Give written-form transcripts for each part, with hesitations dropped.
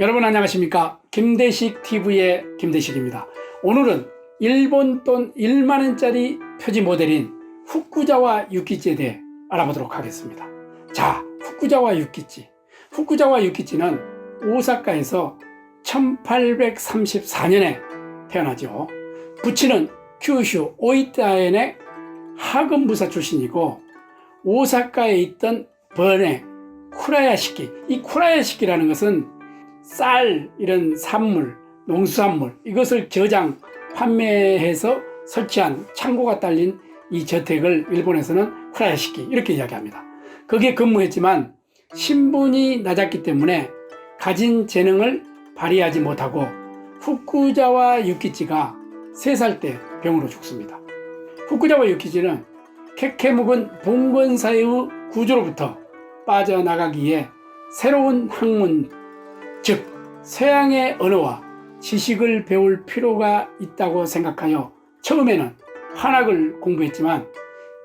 여러분 안녕하십니까? 김대식 TV의 김대식입니다. 오늘은 일본 돈 1만원짜리 표지 모델인 후쿠자와 유키지에 대해 알아보도록 하겠습니다. 자, 후쿠자와 유키지. 후쿠자와 유키지는 오사카에서 1834년에 태어나죠. 부친은 큐슈 오이타현의 하급무사 출신이고 오사카에 있던 번에 쿠라야시키, 이 쿠라야시키라는 것은 쌀, 이런 산물, 농수산물 이것을 저장, 판매해서 설치한 창고가 딸린 이 저택을 일본에서는 쿠라야시키 이렇게 이야기합니다. 거기에 근무했지만 신분이 낮았기 때문에 가진 재능을 발휘하지 못하고 후쿠자와 유키지가 3살 때 병으로 죽습니다. 후쿠자와 유키지는 케케묵은 봉건사의 구조로부터 빠져나가기에 새로운 학문, 즉 서양의 언어와 지식을 배울 필요가 있다고 생각하여 처음에는 한학을 공부했지만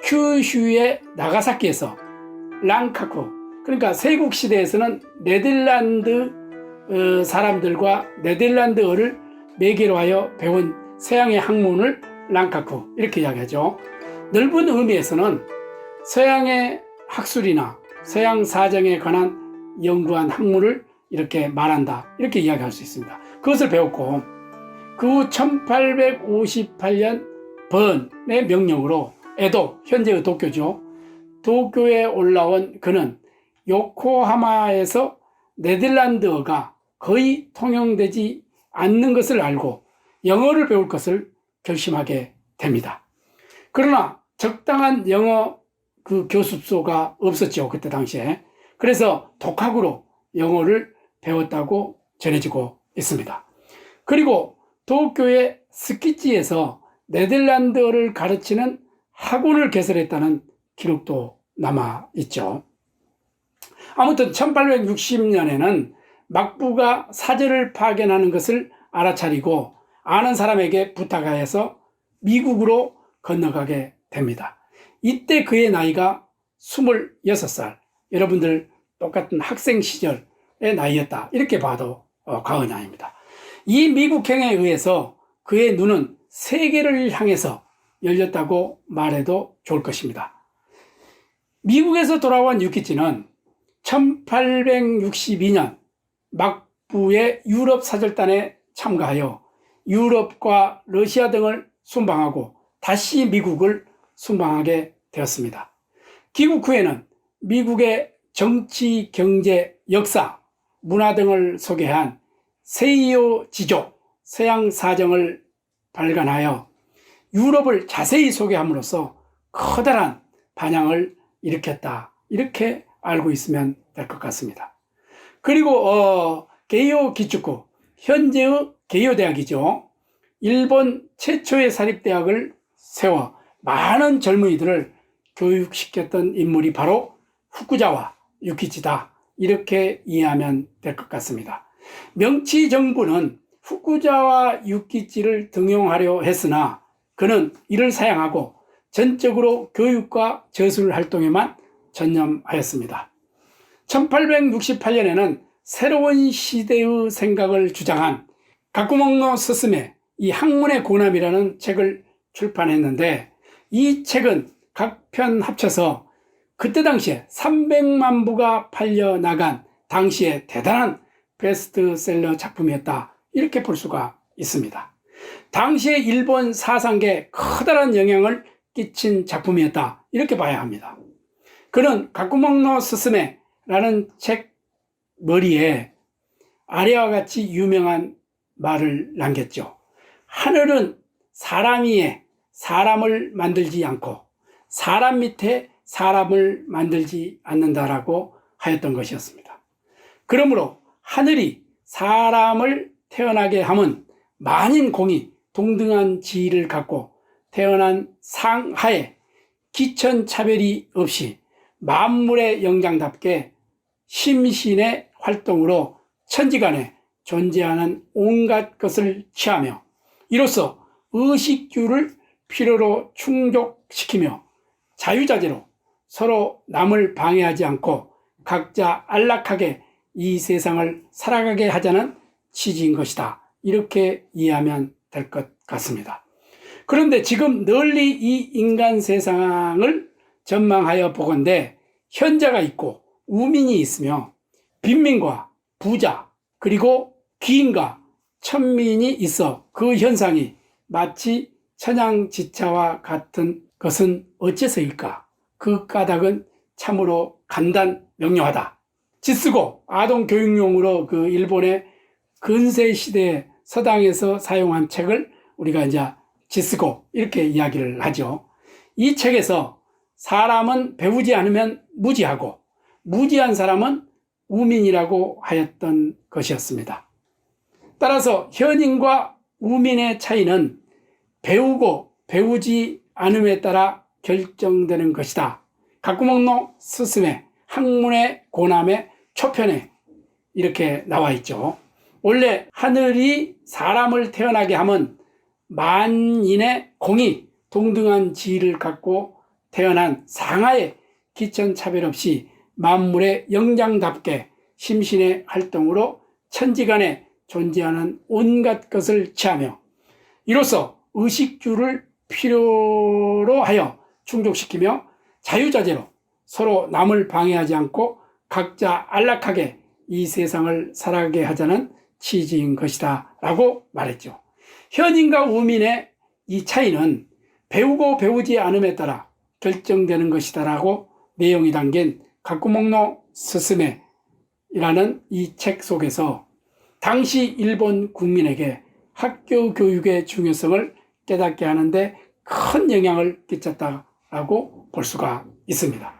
큐슈의 나가사키에서 란카쿠, 그러니까 세국시대에서는 네덜란드 사람들과 네덜란드어를 매개로 하여 배운 서양의 학문을 란카쿠 이렇게 이야기하죠. 넓은 의미에서는 서양의 학술이나 서양 사정에 관한 연구한 학문을 이렇게 말한다 이렇게 이야기할 수 있습니다. 그것을 배웠고 그 후 1858년 번의 명령으로 에도, 현재의 도쿄죠. 도쿄에 올라온 그는 요코하마에서 네덜란드어가 거의 통용되지 않는 것을 알고 영어를 배울 것을 결심하게 됩니다. 그러나 적당한 영어 교습소가 없었죠, 그때 당시에. 그래서 독학으로 영어를 배웠다고 전해지고 있습니다. 그리고 도쿄의 스키지에서 네덜란드어를 가르치는 학원을 개설했다는 기록도 남아있죠. 아무튼 1860년에는 막부가 사절을 파견하는 것을 알아차리고 아는 사람에게 부탁하여서 미국으로 건너가게 됩니다. 이때 그의 나이가 26살, 여러분들 똑같은 학생 시절의 나이였다 이렇게 봐도 과언이 아닙니다. 이 미국행에 의해서 그의 눈은 세계를 향해서 열렸다고 말해도 좋을 것입니다. 미국에서 돌아온 유키지는 1862년 막부의 유럽 사절단에 참가하여 유럽과 러시아 등을 순방하고 다시 미국을 순방하게 되었습니다. 귀국 후에는 미국의 정치, 경제, 역사, 문화 등을 소개한 세이오 지조, 서양 사정을 발간하여 유럽을 자세히 소개함으로써 커다란 반향을 일으켰다 이렇게 알고 있으면 될 것 같습니다. 그리고 게이오 기축구, 현재의 게이오 대학이죠. 일본 최초의 사립대학을 세워 많은 젊은이들을 교육시켰던 인물이 바로 후쿠자와 유키지다 이렇게 이해하면 될 것 같습니다. 명치 정부는 후쿠자와 유키지를 등용하려 했으나 그는 이를 사양하고 전적으로 교육과 저술 활동에만 전념하였습니다. 1868년에는 새로운 시대의 생각을 주장한 가쿠몽노 스스메, 이 학문의 고남이라는 책을 출판했는데 이 책은 각 편 합쳐서 그때 당시에 300만 부가 팔려나간 당시에 대단한 베스트셀러 작품이었다 이렇게 볼 수가 있습니다. 당시에 일본 사상계에 커다란 영향을 끼친 작품이었다 이렇게 봐야 합니다. 그는 가쿠몽노 스스메라는 책 머리에 아래와 같이 유명한 말을 남겼죠. 하늘은 사람 위에 사람을 만들지 않고 사람 밑에 사람을 만들지 않는다라고 하였던 것이었습니다. 그러므로 하늘이 사람을 태어나게 함은 만인 공이 동등한 지위를 갖고 태어난 상하에 기천차별이 없이 만물의 영장답게 심신의 활동으로 천지간에 존재하는 온갖 것을 취하며 이로써 의식주를 필요로 충족시키며 자유자재로 서로 남을 방해하지 않고 각자 안락하게 이 세상을 살아가게 하자는 취지인 것이다. 이렇게 이해하면 될 것 같습니다. 그런데 지금 널리 이 인간 세상을 전망하여 보건대 현자가 있고 우민이 있으며 빈민과 부자 그리고 귀인과 천민이 있어 그 현상이 마치 천양지차와 같은 것은 어째서일까? 그 까닭은 참으로 간단 명료하다. 짓쓰고 아동교육용으로 그 일본의 근세시대 서당에서 사용한 책을 우리가 이제 짓쓰고 이렇게 이야기를 하죠. 이 책에서 사람은 배우지 않으면 무지하고 무지한 사람은 우민이라고 하였던 것이었습니다. 따라서 현인과 우민의 차이는 배우고 배우지 않음에 따라 결정되는 것이다. 가꾸몽노 스스메 학문의 고남의 초편에 이렇게 나와 있죠. 원래 하늘이 사람을 태어나게 하면 만인의 공이 동등한 지위를 갖고 태어난 상하의 기천차별 없이 만물의 영장답게 심신의 활동으로 천지간에 존재하는 온갖 것을 취하며 이로써 의식주를 필요로 하여 충족시키며 자유자재로 서로 남을 방해하지 않고 각자 안락하게 이 세상을 살아가게 하자는 취지인 것이다 라고 말했죠. 현인과 우민의 이 차이는 배우고 배우지 않음에 따라 결정되는 것이다 라고 내용이 담긴 가꾸몽노 스스메이라는 이 책 속에서 당시 일본 국민에게 학교 교육의 중요성을 깨닫게 하는데 큰 영향을 끼쳤다라고 볼 수가 있습니다.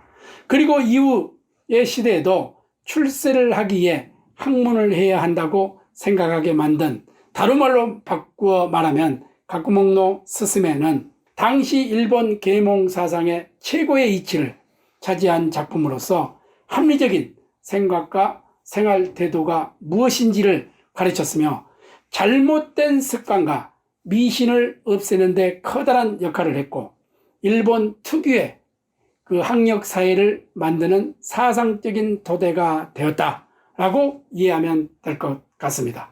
그리고 이후의 시대에도 출세를 하기 위해 학문을 해야 한다고 생각하게 만든, 다루말로 바꾸어 말하면 가꾸몽노 스스메는 당시 일본 계몽 사상의 최고의 이치를 차지한 작품으로서 합리적인 생각과 생활 태도가 무엇인지를 가르쳤으며 잘못된 습관과 미신을 없애는 데 커다란 역할을 했고 일본 특유의 그 학력 사회를 만드는 사상적인 토대가 되었다라고 이해하면 될 것 같습니다.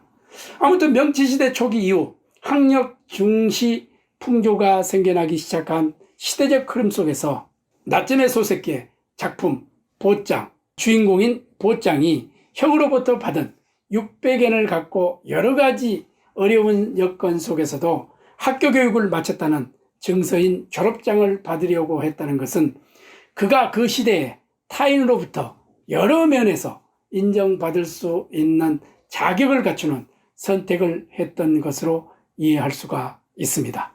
아무튼 명치시대 초기 이후 학력 중시 풍조가 생겨나기 시작한 시대적 흐름 속에서 나츠메 소세키의 작품 보짱, 주인공인 보짱이 형으로부터 받은 600엔을 갖고 여러 가지 어려운 여건 속에서도 학교 교육을 마쳤다는 증서인 졸업장을 받으려고 했다는 것은 그가 그 시대에 타인으로부터 여러 면에서 인정받을 수 있는 자격을 갖추는 선택을 했던 것으로 이해할 수가 있습니다.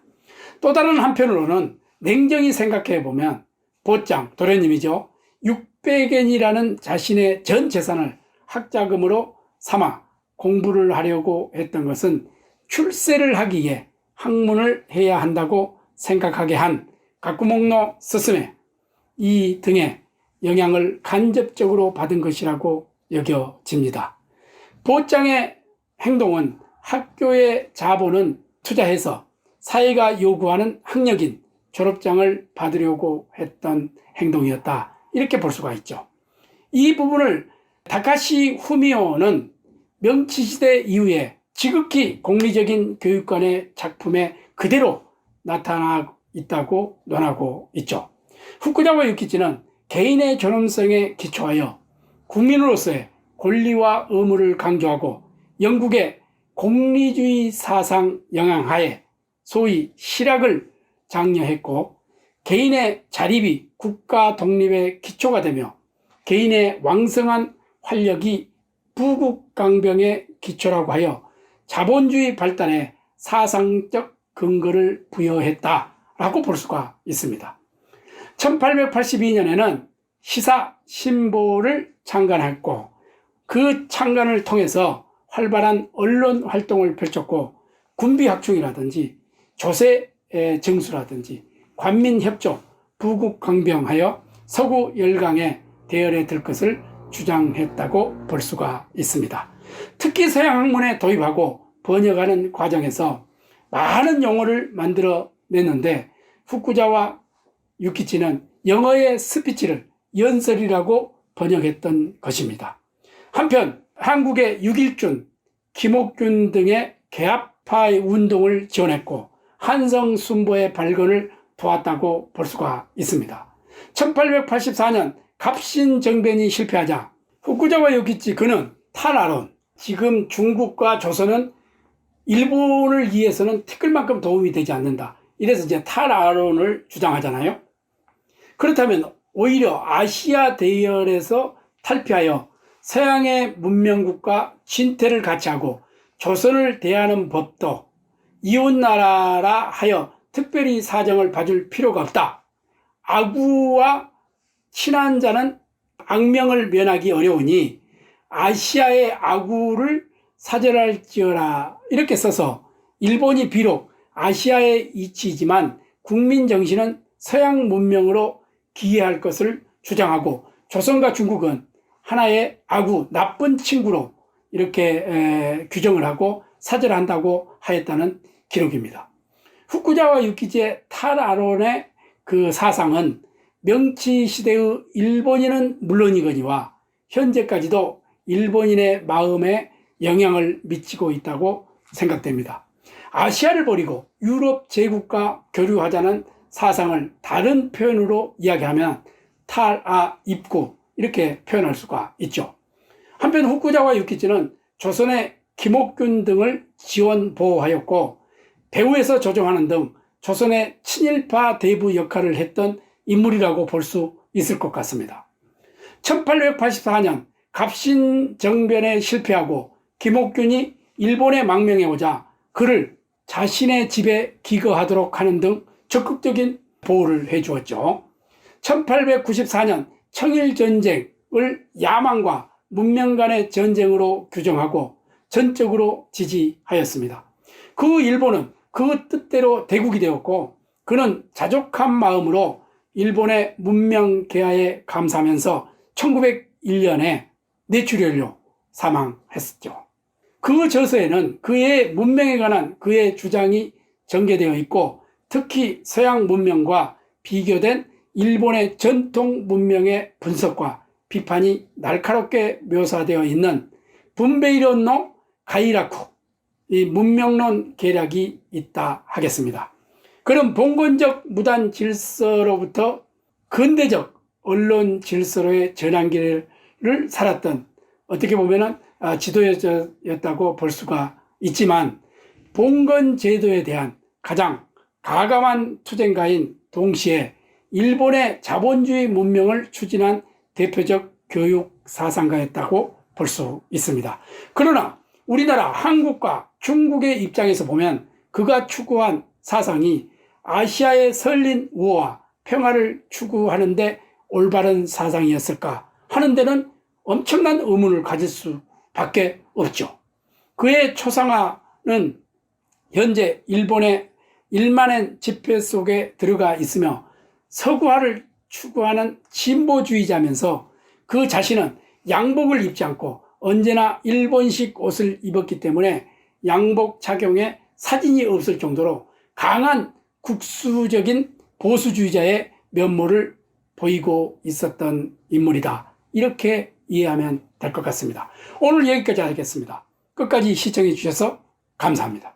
또 다른 한편으로는 냉정히 생각해 보면 보짱, 도련님이죠. 600엔이라는 자신의 전 재산을 학자금으로 삼아 공부를 하려고 했던 것은 출세를 하기 위해 학문을 해야 한다고 생각하게 한 가꾸몽노 스스메 이 등의 영향을 간접적으로 받은 것이라고 여겨집니다. 보짱의 행동은 학교의 자본은 투자해서 사회가 요구하는 학력인 졸업장을 받으려고 했던 행동이었다. 이렇게 볼 수가 있죠. 이 부분을 다카시 후미오는 명치시대 이후에 지극히 공리적인 교육관의 작품에 그대로 나타나 있다고 논하고 있죠. 후쿠자와 유키치는 개인의 존엄성에 기초하여 국민으로서의 권리와 의무를 강조하고 영국의 공리주의 사상 영향하에 소위 실학을 장려했고 개인의 자립이 국가 독립의 기초가 되며 개인의 왕성한 활력이 부국강병의 기초라고 하여 자본주의 발달에 사상적 근거를 부여했다라고 볼 수가 있습니다. 1882년에는 시사 신보를 창간했고 그 창간을 통해서 활발한 언론 활동을 펼쳤고 군비학충이라든지 조세의 정수라든지 관민협조, 부국강병하여 서구 열강에 대열에 들 것을 주장했다고 볼 수가 있습니다. 특히 서양 학문에 도입하고 번역하는 과정에서 많은 용어를 만들어냈는데 후쿠자와 유키치는 영어의 스피치를 연설이라고 번역했던 것입니다. 한편 한국의 육일준, 김옥균 등의 개화파 운동을 지원했고 한성순보의 발견을 도왔다고 볼 수가 있습니다. 1884년 갑신정변이 실패하자 후쿠자와 요키치 그는 탈아론, 지금 중국과 조선은 일본을 위해서는 티끌만큼 도움이 되지 않는다. 이래서 이제 탈아론을 주장하잖아요. 그렇다면 오히려 아시아 대열에서 탈피하여 서양의 문명국과 친태를 같이 하고 조선을 대하는 법도 이웃나라라 하여 특별히 사정을 봐줄 필요가 없다. 아구와 친한 자는 악명을 면하기 어려우니 아시아의 아구를 사절할지어라 이렇게 써서 일본이 비록 아시아의 이치이지만 국민 정신은 서양 문명으로 기여할 것을 주장하고 조선과 중국은 하나의 아구, 나쁜 친구로 이렇게 규정을 하고 사절한다고 하였다는 기록입니다. 후쿠자와 유키지의 탈아론의 그 사상은 명치시대의 일본인은 물론이거니와 현재까지도 일본인의 마음에 영향을 미치고 있다고 생각됩니다. 아시아를 버리고 유럽 제국과 교류하자는 사상을 다른 표현으로 이야기하면 탈아입구 이렇게 표현할 수가 있죠. 한편 후쿠자와 유키지는 조선의 김옥균 등을 지원 보호하였고 배후에서 조종하는 등 조선의 친일파 대부 역할을 했던 인물이라고 볼 수 있을 것 같습니다. 1884년 갑신정변에 실패하고 김옥균이 일본에 망명해 오자 그를 자신의 집에 기거하도록 하는 등 적극적인 보호를 해주었죠. 1894년 청일전쟁을 야망과 문명 간의 전쟁으로 규정하고 전적으로 지지하였습니다. 그 일본은 그 뜻대로 대국이 되었고 그는 자족한 마음으로 일본의 문명 개화에 감사하면서 1901년에 뇌출혈로 사망했었죠. 그 저서에는 그의 문명에 관한 그의 주장이 전개되어 있고 특히 서양 문명과 비교된 일본의 전통 문명의 분석과 비판이 날카롭게 묘사되어 있는 분베이론노 가이라쿠 이 문명론 계략이 있다 하겠습니다. 그는 봉건적 무단 질서로부터 근대적 언론 질서로의 전환기를 살았던 어떻게 보면은 지도자였다고 볼 수가 있지만 봉건 제도에 대한 가장 가감한 투쟁가인 동시에 일본의 자본주의 문명을 추진한 대표적 교육 사상가였다고 볼 수 있습니다. 그러나 우리나라 한국과 중국의 입장에서 보면 그가 추구한 사상이 아시아의 설린 우호와 평화를 추구하는데 올바른 사상이었을까 하는 데는 엄청난 의문을 가질 수밖에 없죠. 그의 초상화는 현재 일본의 일만엔 집회 속에 들어가 있으며 서구화를 추구하는 진보주의자면서 그 자신은 양복을 입지 않고 언제나 일본식 옷을 입었기 때문에 양복 착용에 사진이 없을 정도로 강한 국수적인 보수주의자의 면모를 보이고 있었던 인물이다. 이렇게 이해하면 될 것 같습니다. 오늘 여기까지 하겠습니다. 끝까지 시청해 주셔서 감사합니다.